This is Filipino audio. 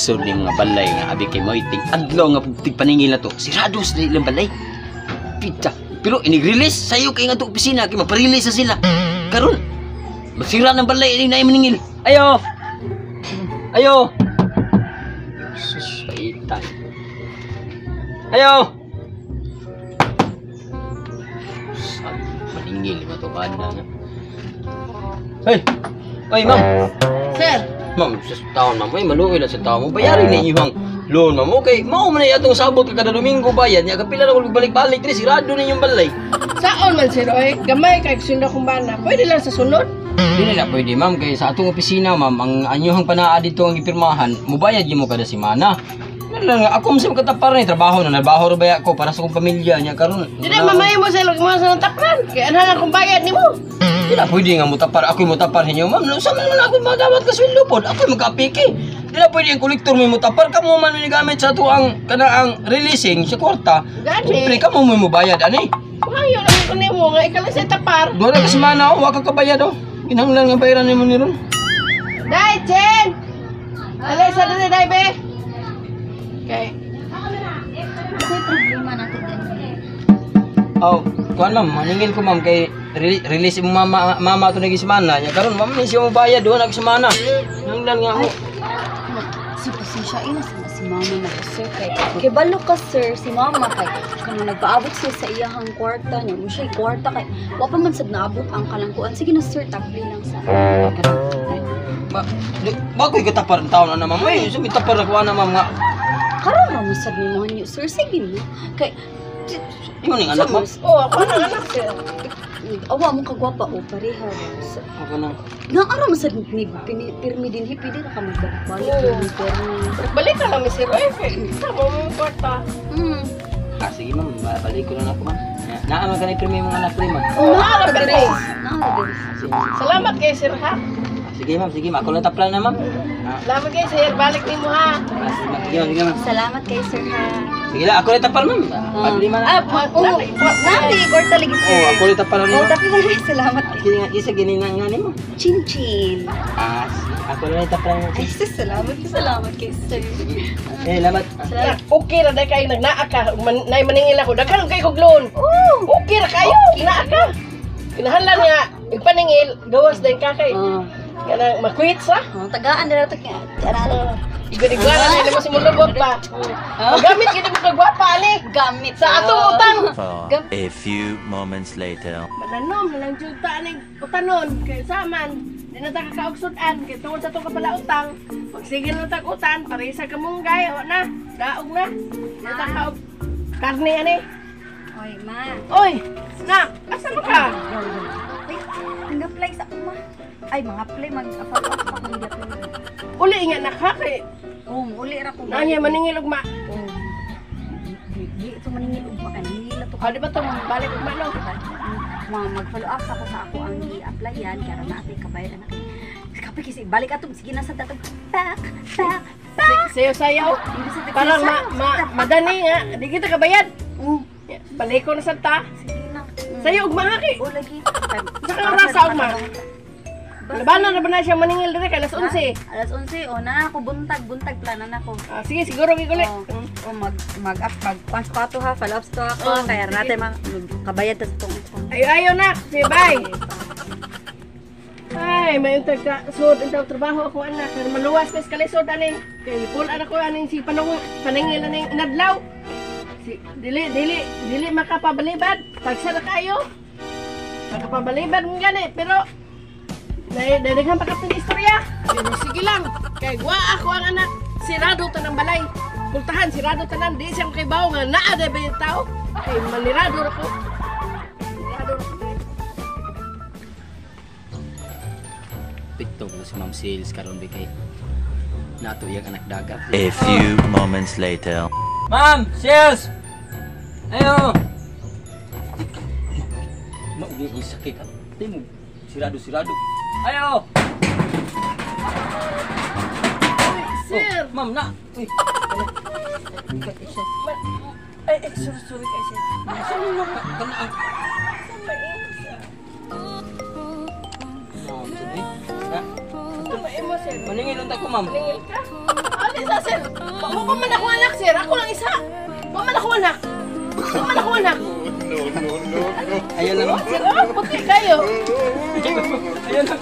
lisod ni mga balay nga abi kay moiting adlaw nga tigpaningil na to. Sirado sa ilang balay. Pita. Pero inig-release sayo kay nga to opisina kay maparelease sa sila. Karon masira ng balay ini na maningil. Ayo. Ayo. Susaitan. Ayo. Maningil matukan na. Hey. Ay, ma'am. Sir. Ma'am, sa taon, ma'am. Ay, maluoy lang sa taon mo. Bayarin na inyong loan, ma'am. Okay, mao man na itong sabot ka kada Domingo bayad. Nya kapila na kung balik-balik. Dili, sirado na inyong balay. Saon man sir, oy. Gamay kay sundo kong bana. Pwede lang sa sunod. Dili na pwede, ma'am. Kaya sa atong opisina, ma'am, ang anyuhang panaa dito ang ipirmahan, mubayad yun mo kada semana. Lang, ako mo sa katapar na trabaho na nabaho ro baya ko para sa kong pamilya niya karon. Dili mamay mo sa log mo sa tapran. Kay anhan akong bayad nimo. Dila pwede nga mutapar ako mutapar ninyo, ma'am. Sa man ako magdawat ka sweldo pod. Ako magkapiki. Dila pwede ang kolektor mo mutapar kamo man gamit sa to ang kana ang releasing sa kwarta. Siyempre kamo mo bayad ani. Ayo lang ko nimo nga ikaw sa tapar. Duha ka semana wa ka kabayad oh. Kinahanglan nga bayaran nimo ni ron. Dai Chen. Alay sa dali dai be. Okay. May problema natin din. Oh, kuan ma'am, maningil ko ma'am kay release mo mama to nagi semana. Nya karon ma'am ni siya mo bayad duha na semana. Kinahanglan nga mo. Si pasensya ina si mama na ko sir kay balo ka sir si mama kay kanang nagpaabot siya sa iyahang kwarta niya mo siya kwarta kay wa pa man sad naabot ang kalangkuan sige na sir tabli lang sa Bagoy ka tapar ng taon na ma'am. Ay, sumitapar na kuha na ma'am nga. karon ra mo sad ni mo niyo sir sige mo kay Imo ning anak mo. Oh, ako na anak sir. awa mo kagwapa o pareha sir. Ako na. Nga ara mo sad ni pirmi din pwede ra ka magbalik ni pirmi. Balik ka lang sir. Oy, tama mo yung kwarta. Sige ma'am, balik ko na ako ma'am. Naa man kanay premi mga anak ko ma'am. Naara ka diri. Naara Salamat kay sir ha. Sige ma'am, ako lang taplan na ma'am. Salamat kay sir. Balik nimo ha. Sige ma'am. salamat kay sir ha. Sige lang, ako lang tapal ma'am. Pabili man. Nandi kwarta lagi sir. Oh, ako lang tapal Oh, ma'am. tapi lang salamat. Sige nga, isa gini na nga nimo. Chin chin. Ako lang taplan mo. Ay, salamat kay sir. Salamat. Salamat. Okay ra day kay nagnaa ka. Nay maningil ako. Daghan kay kog loan. Okay ra kayo. Naa ka. Kinahanglan nga igpaningil gawas day ka kay. Kanang makwit sa. Tagaan na nato kaya. Igwa-igwa na mo si mulubog pa. Magamit gid mo kagwapa ali. Gamit Sa atong utang. For a few moments later. Mananom lang jud ta ning utanon kay saman. Di na ta kakaugsud-an kay tungod sa tong kapala utang. Pagsigil na tag utan parisa ka munggay o na. Daog na. Di na ta kaog karne ani. Oy, ma. Oy, nak, asa mo ka? Nag-apply sa uma. Ay, mga play mag-follow up pa kung apply. Uli nga nakha kay Uli ra ko. nanya maningil ug ma. Di ito maningil ug pa kanila to. Di ba to balik ug ma no? Mag-follow up ako sa ako ang i-applyan kaya na ating kabayad anak. Kapag kasi balik atong sige na sa datong back. Sayo-sayaw. Parang madani nga, di kita kabayad. Balik ko na sa ta. Sige na. Sayo ug mga kay. O lagi. Saka rasa ug ma. Labanan na ba na siya maningil dire kay alas 11. Alas 11 o na ako buntag planan ako. Sige, siguro gigulit. O mag-pato ha, follow up to ako kaya natin kabayad ta sa tong. Ayaw na. Sige, bye. Ay, may sud ang trabaho ako anak. Maluwas pa kalisod ani. Kay full anak ko ani si paningil ani inadlaw. Si dili makapabalibad. Tagsa na kayo. Makapabalibad ng gani pero daghan pa kapin istorya. Sige lang. Kay wa ako ang anak. Sirado ta ng balay. Kultahan sirado tanan di siya kay bawo nga naa da ba yung tao. Kay manirado ra ko. Pitong si Ma'am Sales karon bigay. Nato yang anak dagat. A few moments later. Ma'am, Sales. Ayo. Mauwi sakit ka. Timo sirado. Ayo. Sir. Ma'am na. Uy. Sorry kay sir. Saan mo ka? Kanaan. Maningil unta ko, ma'am. Maningil ka? Ali, isa, sir. Mo pa man ako anak, sir. Ako lang isa. Mo man ako anak. Mo man ako anak. Ayan lang. Sir, puti kayo. Ayan lang.